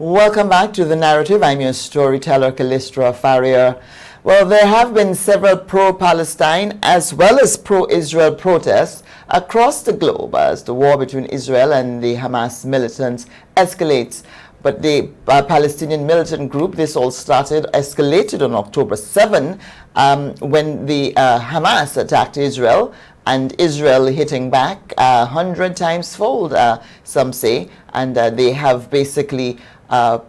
Welcome back to The Narrative. I'm your storyteller, Callistra Farrier. Well, there have been several pro-Palestine as well as pro-Israel protests across the globe as the war between Israel and the Hamas militants escalates. But the Palestinian militant group, this all escalated on October 7 when the Hamas attacked Israel, and Israel hitting back 100 times fold, some say, and they have basically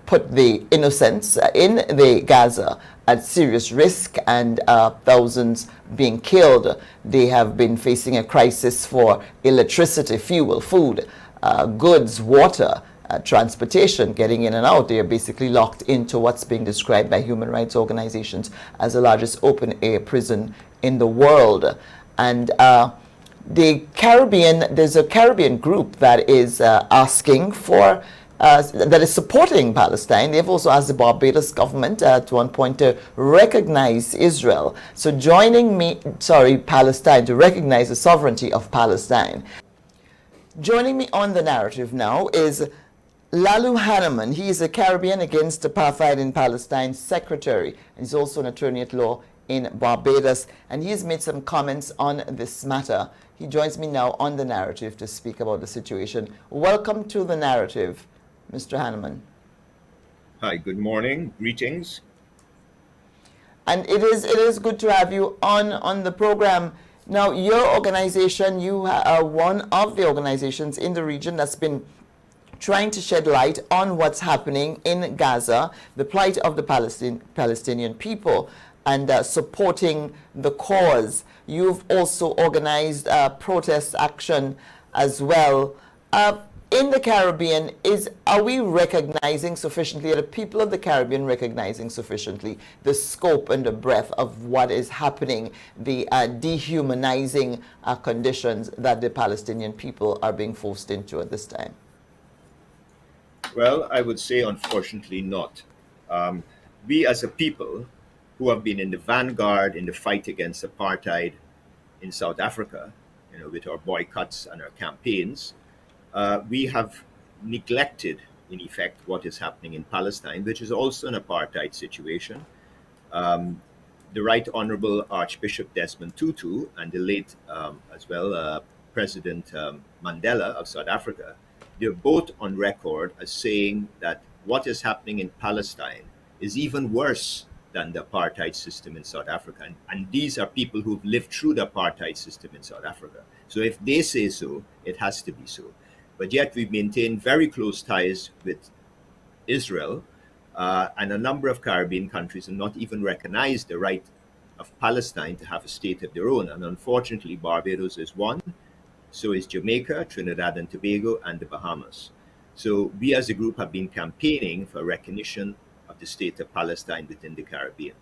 put the innocents in the Gaza at serious risk, and thousands being killed. They have been facing a crisis for electricity, fuel, food, goods, water, transportation, getting in and out. They are basically locked into what's being described by human rights organizations as the largest open-air prison in the world. And the Caribbean, there's a Caribbean group that is asking for that is supporting Palestine. They've also asked the Barbados government at one point to recognize Israel. So Palestine, to recognize the sovereignty of Palestine. Joining me on the narrative now is Lalu Hanneman. He is a Caribbean Against Apartheid in Palestine secretary, and he's also an attorney at law in Barbados, and he has made some comments on this matter. He joins me now on the narrative to speak about the situation. Welcome to the narrative, Mr. Hanneman. Hi, good morning, greetings. And it is good to have you on the program. Now, your organization, you are one of the organizations in the region that's been trying to shed light on what's happening in Gaza, the plight of the Palestinian people, and supporting the cause. You've also organized protest action as well. In the Caribbean, are we recognizing sufficiently, are the people of the Caribbean recognizing sufficiently the scope and the breadth of what is happening, the dehumanizing conditions that the Palestinian people are being forced into at this time? Well, I would say unfortunately not. We as a people who have been in the vanguard in the fight against apartheid in South Africa, with our boycotts and our campaigns, we have neglected, in effect, what is happening in Palestine, which is also an apartheid situation. The Right Honorable Archbishop Desmond Tutu and the late, as well, President Mandela of South Africa, they're both on record as saying that what is happening in Palestine is even worse than the apartheid system in South Africa. And these are people who've lived through the apartheid system in South Africa. So if they say so, it has to be so. But yet we've maintained very close ties with Israel, and a number of Caribbean countries have not even recognized the right of Palestine to have a state of their own. And unfortunately, Barbados is one, so is Jamaica, Trinidad and Tobago, and the Bahamas. So we as a group have been campaigning for recognition of the state of Palestine within the Caribbean.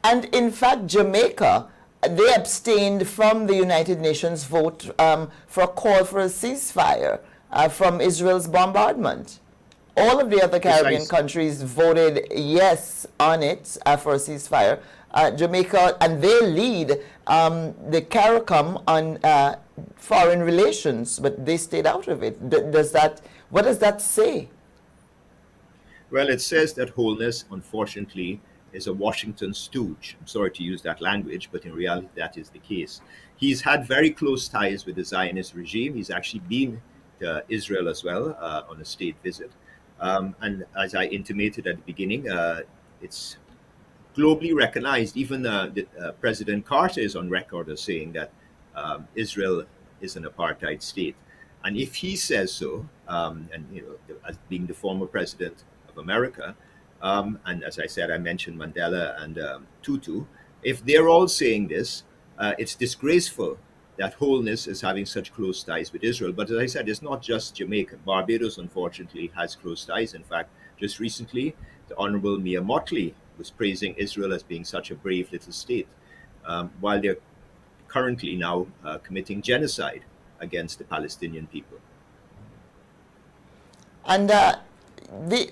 And in fact, Jamaica, they abstained from the United Nations vote for a call for a ceasefire from Israel's bombardment. All of the other Caribbean countries voted yes on it for a ceasefire. Jamaica, and they lead the CARICOM on foreign relations, but they stayed out of it. What does that say? Well, it says that wholeness, unfortunately, is a Washington stooge. I'm sorry to use that language, but in reality, that is the case. He's had very close ties with the Zionist regime. He's actually been to Israel as well on a state visit. And as I intimated at the beginning, it's globally recognized. Even President Carter is on record as saying that Israel is an apartheid state. And if he says so, as being the former president of America, and as I said, I mentioned Mandela and Tutu, if they're all saying this, it's disgraceful that wholeness is having such close ties with Israel. But as I said, it's not just Jamaica. Barbados, unfortunately, has close ties. In fact, just recently, the Honorable Mia Mottley was praising Israel as being such a brave little state, while they're currently now committing genocide against the Palestinian people. And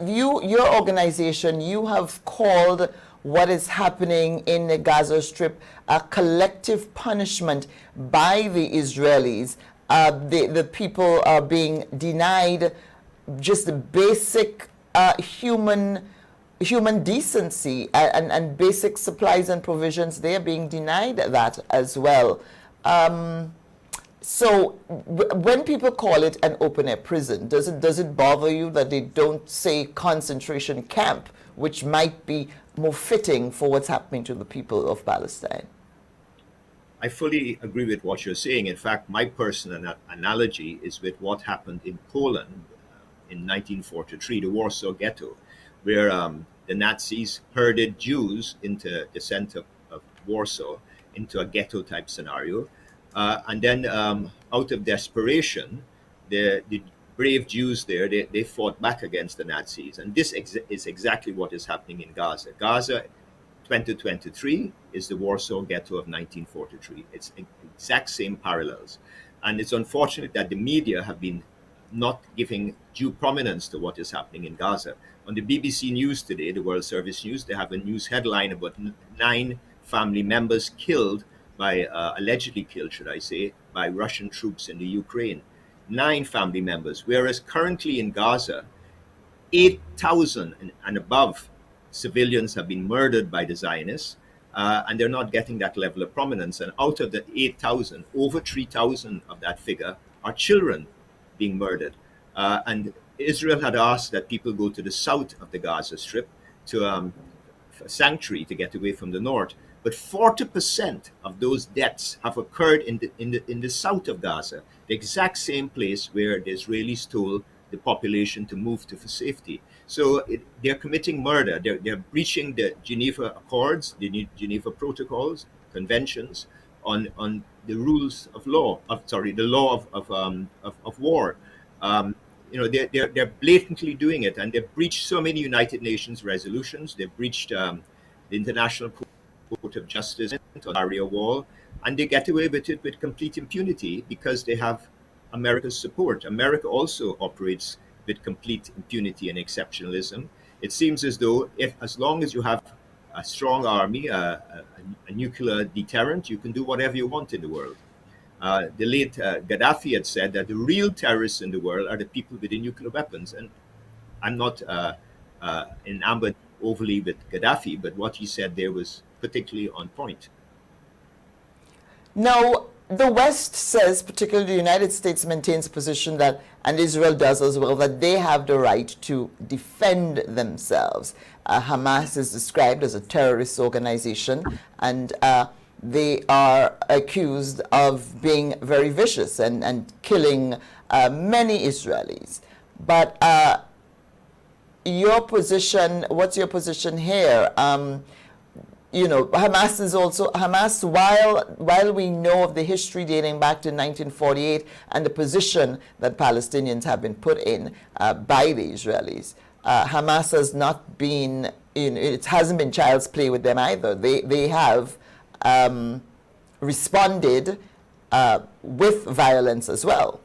your organization, you have called what is happening in the Gaza Strip a collective punishment by the Israelis. The people are being denied just the basic human decency and basic supplies and provisions. They are being denied that as well. So when people call it an open-air prison, does it bother you that they don't say concentration camp, which might be more fitting for what's happening to the people of Palestine? I fully agree with what you're saying. In fact, my personal analogy is with what happened in Poland in 1943, the Warsaw Ghetto, where the Nazis herded Jews into the center of Warsaw, into a ghetto type scenario. And then, out of desperation, the brave Jews there, they fought back against the Nazis. And this is exactly what is happening in Gaza. Gaza 2023 is the Warsaw Ghetto of 1943. It's exact same parallels. And it's unfortunate that the media have been not giving due prominence to what is happening in Gaza. On the BBC News today, the World Service News, they have a news headline about 9 family members killed by, allegedly killed, should I say, by Russian troops in the Ukraine. 9 family members, whereas currently in Gaza, 8,000 and above civilians have been murdered by the Zionists, and they're not getting that level of prominence. And out of the 8,000, over 3,000 of that figure are children being murdered. And Israel had asked that people go to the south of the Gaza Strip to for sanctuary to get away from the north. But 40% of those deaths have occurred in the south of Gaza, the exact same place where the Israelis told the population to move to for safety. So they're committing murder. They're breaching the Geneva Accords, the Geneva Protocols, conventions on the rules of law. The law of war. They're blatantly doing it, and they've breached so many United Nations resolutions. They've breached the International Court of Justice on Barrier Wall, and they get away with it with complete impunity because they have America's support. America also operates with complete impunity and exceptionalism. It seems as though as long as you have a strong army, a nuclear deterrent, you can do whatever you want in the world. The late Gaddafi had said that the real terrorists in the world are the people with the nuclear weapons. And I'm not enamored overly with Gaddafi, but what he said there was particularly on point. Now, the West says, particularly the United States, maintains a position that, and Israel does as well, that they have the right to defend themselves. Hamas is described as a terrorist organization, and they are accused of being very vicious and killing many Israelis. But your position, what's your position here? Hamas is also, while we know of the history dating back to 1948 and the position that Palestinians have been put in by the Israelis, Hamas has not been, it hasn't been child's play with them either. They have responded with violence as well.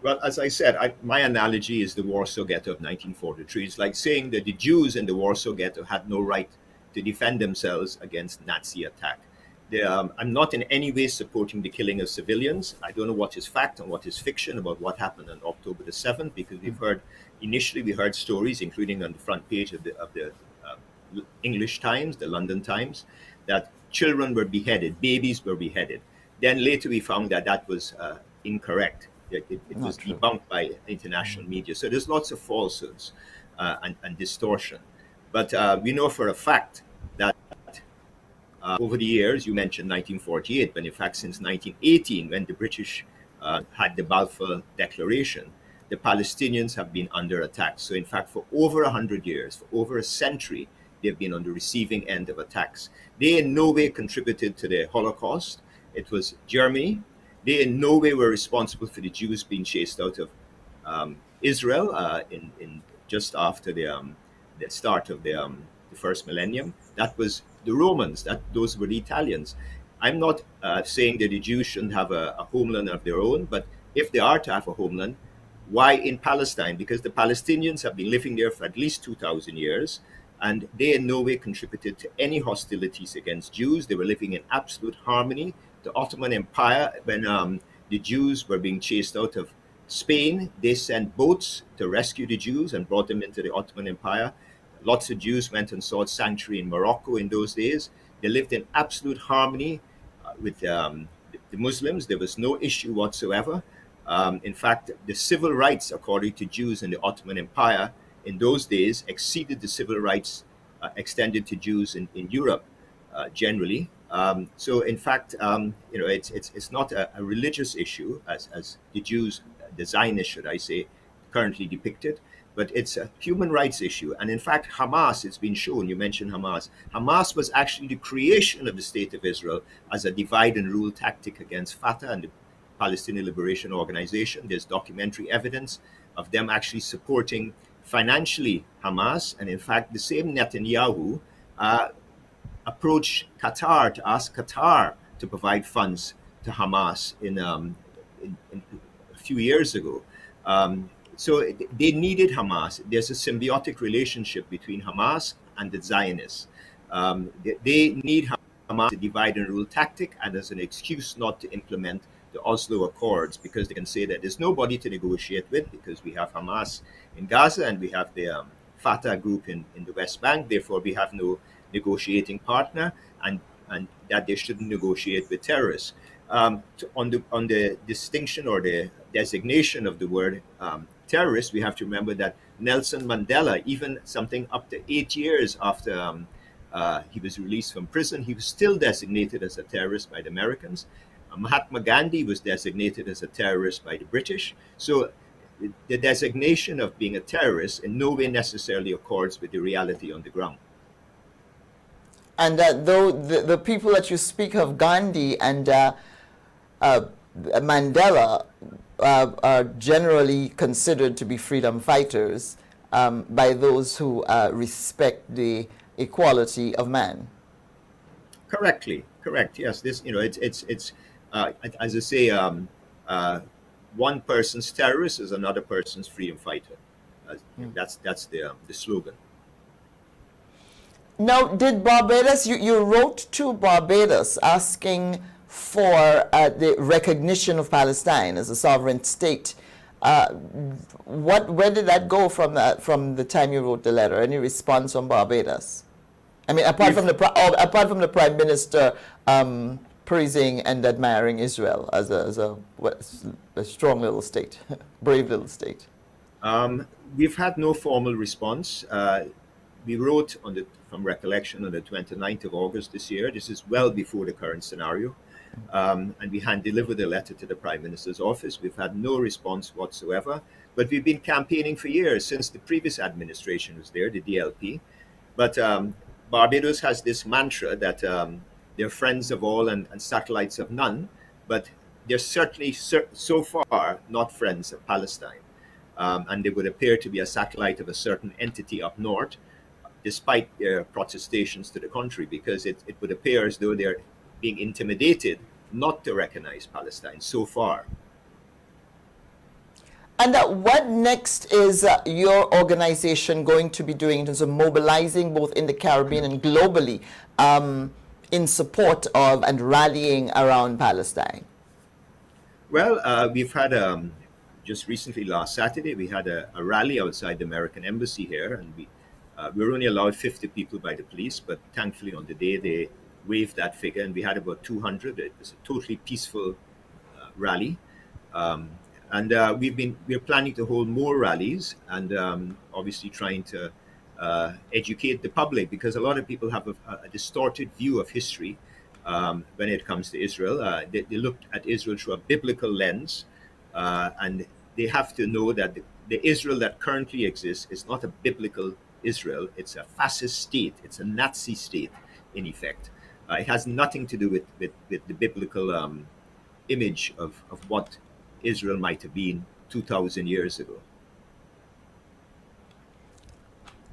Well, as I said, my analogy is the Warsaw Ghetto of 1943. It's like saying that the Jews in the Warsaw Ghetto had no right to defend themselves against Nazi attack. I'm not in any way supporting the killing of civilians. I don't know what is fact and what is fiction about what happened on October the 7th, because we heard stories, including on the front page of the English Times, the London Times, that children were beheaded, babies were beheaded. Then later we found that that was incorrect. It was debunked by international media. So there's lots of falsehoods and distortion. But we know for a fact that over the years, you mentioned 1948, but in fact since 1918, when the British had the Balfour Declaration, the Palestinians have been under attack. So in fact, for over 100 years, for over a century, they've been on the receiving end of attacks. They in no way contributed to the Holocaust. It was Germany. They in no way were responsible for the Jews being chased out of Israel in just after the start of the first millennium. That was the Romans. Those were the Italians. I'm not saying that the Jews shouldn't have a homeland of their own, but if they are to have a homeland, why in Palestine? Because the Palestinians have been living there for at least 2,000 years, and they in no way contributed to any hostilities against Jews. They were living in absolute harmony. The Ottoman Empire, when the Jews were being chased out of Spain, they sent boats to rescue the Jews and brought them into the Ottoman Empire. Lots of Jews went and sought sanctuary in Morocco in those days. They lived in absolute harmony with the Muslims. There was no issue whatsoever. In fact, the civil rights, according to Jews in the Ottoman Empire, in those days exceeded the civil rights extended to Jews in Europe generally. So, in fact, it's not a religious issue as the Jews, the Zionists, should I say, currently depicted, but it's a human rights issue. And in fact, Hamas, it's been shown, you mentioned Hamas. Hamas was actually the creation of the State of Israel as a divide and rule tactic against Fatah and the Palestinian Liberation Organization. There's documentary evidence of them actually supporting financially Hamas. And in fact, the same Netanyahu approached Qatar to ask Qatar to provide funds to Hamas in a few years ago. So they needed Hamas. There's a symbiotic relationship between Hamas and the Zionists. They need Hamas to divide and rule tactic and as an excuse not to implement the Oslo Accords, because they can say that there's nobody to negotiate with because we have Hamas in Gaza and we have the Fatah group in the West Bank. Therefore, we have no negotiating partner, and that they shouldn't negotiate with terrorists. On the distinction or the designation of the word terrorist, we have to remember that Nelson Mandela, even something up to 8 years after he was released from prison, he was still designated as a terrorist by the Americans. Mahatma Gandhi was designated as a terrorist by the British. So the designation of being a terrorist in no way necessarily accords with the reality on the ground. And though the people that you speak of, Gandhi and Mandela, are generally considered to be freedom fighters by those who respect the equality of man. Correct. Yes, this it's as I say, one person's terrorist is another person's freedom fighter. That's the slogan. Now, did Barbados, you wrote to Barbados asking for the recognition of Palestine as a sovereign state. Where did that go from the time you wrote the letter? Any response from Barbados? I mean, apart from the Prime Minister praising and admiring Israel as a strong little state, brave little state. We've had no formal response. We wrote from recollection on the 29th of August this year. This is well before the current scenario. And we hand delivered a letter to the Prime Minister's office. We've had no response whatsoever. But we've been campaigning for years since the previous administration was there, the DLP. But Barbados has this mantra that they're friends of all and satellites of none. But they're certainly so far not friends of Palestine. And they would appear to be a satellite of a certain entity up north, despite their protestations to the contrary, because it would appear as though they're being intimidated not to recognize Palestine so far. And what next is your organization going to be doing in terms of mobilizing both in the Caribbean and globally in support of and rallying around Palestine? Well, we've had, just recently last Saturday, we had a rally outside the American Embassy here, and we were only allowed 50 people by the police, but thankfully on the day they waived that figure, and we had about 200. It was a totally peaceful rally. And we're planning to hold more rallies and obviously trying to educate the public, because a lot of people have a distorted view of history when it comes to Israel. They look at Israel through a biblical lens, and they have to know that the Israel that currently exists is not a biblical Israel. It's a fascist state. It's a Nazi state, in effect. It has nothing to do with the biblical image of what Israel might have been 2,000 years ago.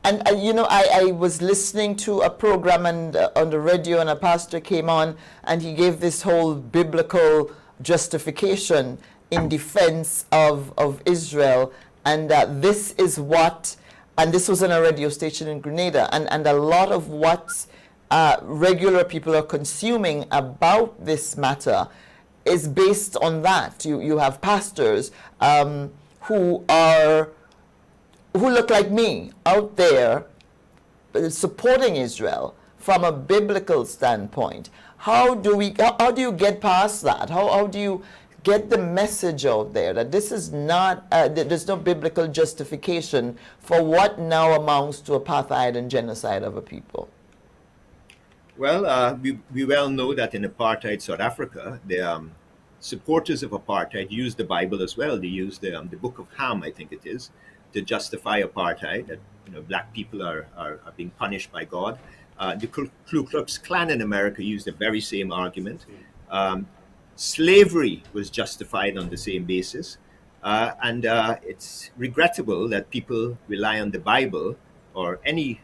And I was listening to a program and on the radio, and a pastor came on and he gave this whole biblical justification in defense of Israel, and this is what, and this was on a radio station in Grenada, and a lot of what regular people are consuming about this matter is based on that. You have pastors who look like me out there supporting Israel from a biblical standpoint. How do you get past that? How do you get the message out there that this is not, there's no biblical justification for what now amounts to apartheid and genocide of a people? Well, we well know that in apartheid South Africa, the supporters of apartheid used the Bible as well. They used the Book of Ham, I think it is, to justify apartheid. That black people are being punished by God. The Ku Klux Klan in America used the very same argument. Slavery was justified on the same basis, and it's regrettable that people rely on the Bible or any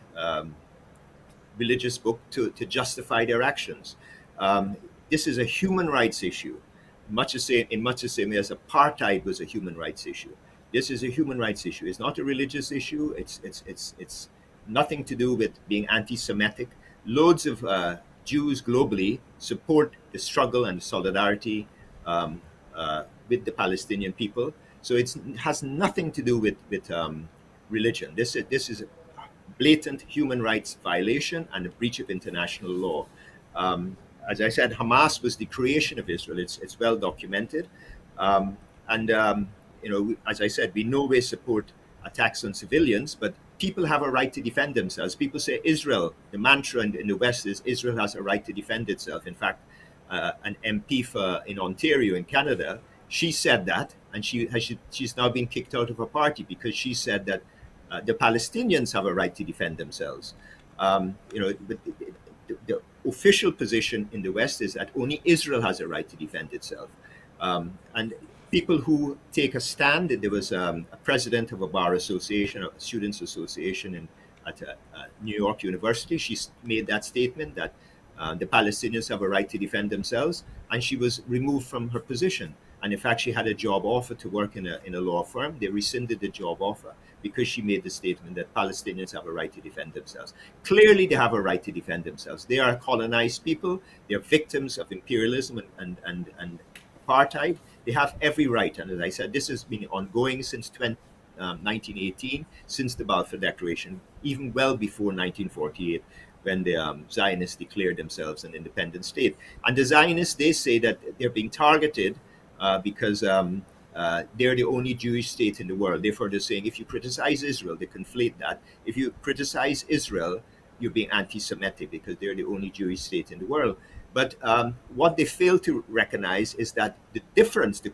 religious book to justify their actions. This is a human rights issue, in much the same way as apartheid was a human rights issue. This is a human rights issue. It's not a religious issue. It's nothing to do with being anti-Semitic. Loads of Jews globally support the struggle and solidarity with the Palestinian people. So it has nothing to do with religion. This is a blatant human rights violation and a breach of international law. As I said, Hamas was the creation of Israel. It's well documented, as I said, we no way support attacks on civilians, but people have a right to defend themselves. People say Israel, the mantra in the West is Israel has a right to defend itself. In fact, an MP in Ontario in Canada, she said that, and she's now been kicked out of her party because she said that the Palestinians have a right to defend themselves. The official position in the West is that only Israel has a right to defend itself. And people who take a stand, there was a president of a bar association, a students association at New York University. She made that statement that the Palestinians have a right to defend themselves, and she was removed from her position. And in fact, she had a job offer to work in a law firm. They rescinded the job offer because she made the statement that Palestinians have a right to defend themselves. Clearly, they have a right to defend themselves. They are colonized people. They're victims of imperialism and apartheid. They have every right. And as I said, this has been ongoing since 1918, since the Balfour Declaration, even well before 1948, when the Zionists declared themselves an independent state. And the Zionists, they say that they're being targeted because they're the only Jewish state in the world. Therefore, they're saying if you criticize Israel, they conflate that. If you criticize Israel, you're being anti-Semitic because they're the only Jewish state in the world. But what they fail to recognize is that the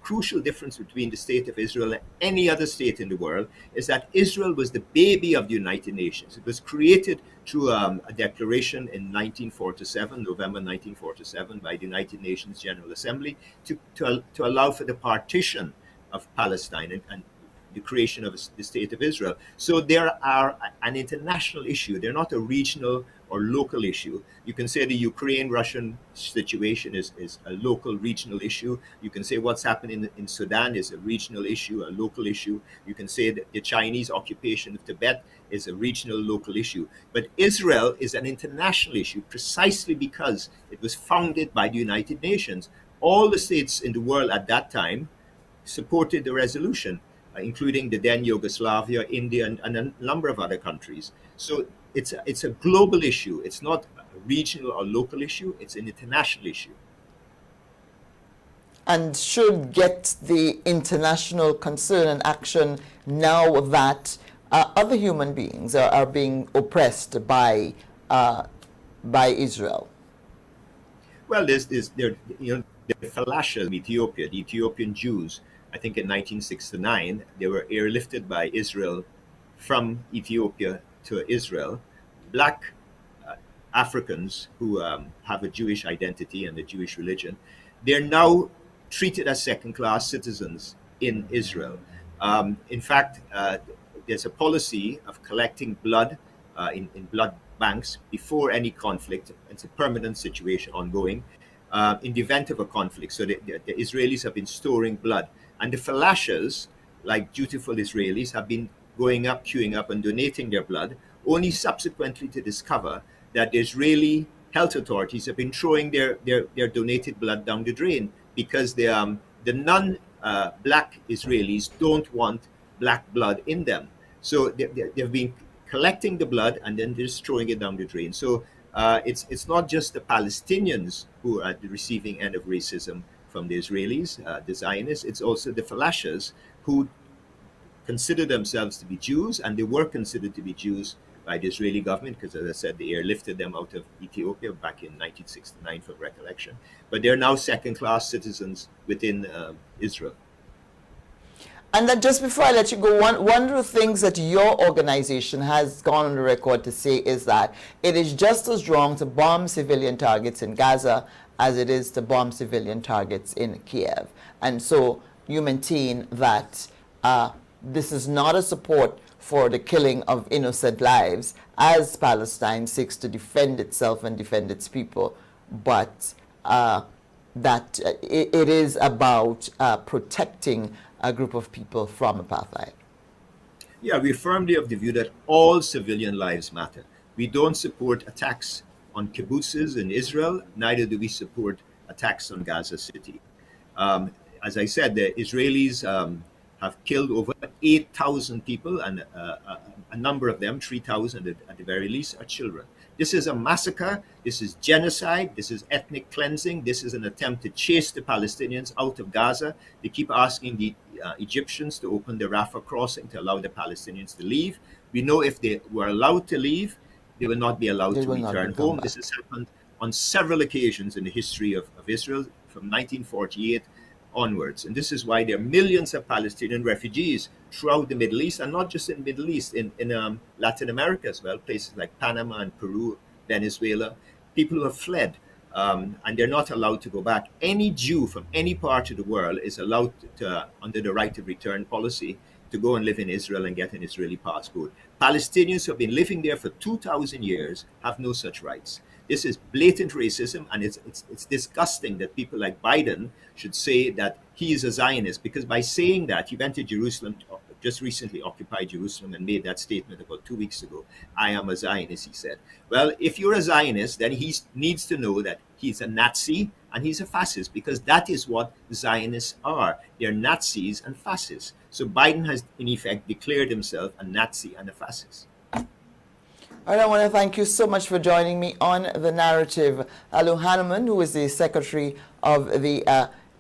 crucial difference between the state of Israel and any other state in the world is that Israel was the baby of the United Nations. It was created through a declaration in 1947, November 1947, by the United Nations General Assembly to allow for the partition of Palestine and the creation of the state of Israel. So they are an international issue. They're not a regional or local issue. You can say the Ukraine-Russian situation is a local, regional issue. You can say what's happening in Sudan is a regional issue, a local issue. You can say that the Chinese occupation of Tibet is a regional, local issue. But Israel is an international issue precisely because it was founded by the United Nations. All the states in the world at that time supported the resolution, including the then Yugoslavia, India, and a number of other countries. So it's a global issue. It's not a regional or local issue. It's an international issue. And should get the international concern and action now that other human beings are being oppressed by Israel. Well, the Falashas of Ethiopia, the Ethiopian Jews. I think in 1969 they were airlifted by Israel from Ethiopia to Israel. Black Africans who have a Jewish identity and a Jewish religion, they're now treated as second-class citizens in Israel. In fact, there's a policy of collecting blood in blood banks before any conflict. It's a permanent situation ongoing in the event of a conflict. So the Israelis have been storing blood. And the Falashas, like dutiful Israelis, have been going up, queuing up, and donating their blood, only subsequently to discover that the Israeli health authorities have been throwing their donated blood down the drain because the non-black Israelis don't want black blood in them. So they've been collecting the blood and then just throwing it down the drain. So it's not just the Palestinians who are at the receiving end of racism from the Israelis, the Zionists. It's also the Falashas who consider themselves to be Jews, and they were considered to be Jews by the Israeli government because, as I said, they airlifted them out of Ethiopia back in 1969 for recollection. But they're now second-class citizens within Israel. And then just before I let you go, one of the things that your organization has gone on the record to say is that it is just as wrong to bomb civilian targets in Gaza as it is to bomb civilian targets in Kiev. And so you maintain that this is not a support for the killing of innocent lives as Palestine seeks to defend itself and defend its people, but that it is about protecting a group of people from apartheid. Yeah, we're firmly of the view that all civilian lives matter. We don't support attacks on kibbutzes in Israel, neither do we support attacks on Gaza City. As I said, the Israelis have killed over 8,000 people, and a number of them, 3,000 at the very least, are children. This is a massacre, this is genocide, this is ethnic cleansing, this is an attempt to chase the Palestinians out of Gaza. They keep asking the Egyptians to open the Rafah crossing to allow the Palestinians to leave. We know if they were allowed to leave, they will not be allowed to return home. This has happened on several occasions in the history of Israel from 1948 onwards. And this is why there are millions of Palestinian refugees throughout the Middle East, and not just in the Middle East, in Latin America as well, places like Panama and Peru, Venezuela, people who have fled, and they're not allowed to go back. Any Jew from any part of the world is allowed to, under the right of return policy, to go and live in Israel and get an Israeli passport. Palestinians who have been living there for 2,000 years have no such rights. This is blatant racism, and it's disgusting that people like Biden should say that he is a Zionist, because by saying that, he went to Jerusalem, just recently occupied Jerusalem, and made that statement about 2 weeks ago. I am a Zionist, he said. Well, if you're a Zionist, then he needs to know that he's a Nazi and he's a fascist, because that is what Zionists are. They're Nazis and fascists. So Biden has, in effect, declared himself a Nazi and a fascist. All right, I want to thank you so much for joining me on The Narrative. Alu Hanneman, who is the secretary of the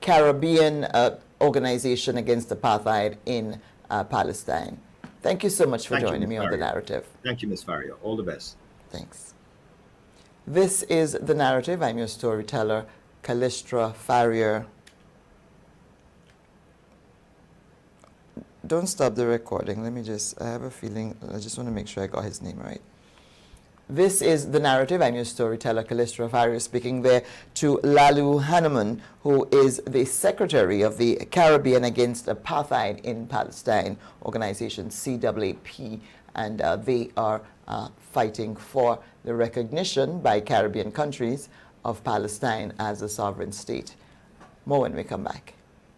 Caribbean Organization Against Apartheid in Palestine. Thank you so much for joining me on The Narrative. Thank you, Ms. Faria. All the best. Thanks. This is The Narrative. I'm your storyteller, Callistra Farrier. Don't stop the recording. Let me I have a feeling, I just want to make sure I got his name right. This is The Narrative. I'm your storyteller, Callistra Farrier, speaking there to Lalu Hanneman, who is the secretary of the Caribbean Against Apartheid in Palestine organization, CAAP, and they are fighting for the recognition by Caribbean countries of Palestine as a sovereign state. More when we come back.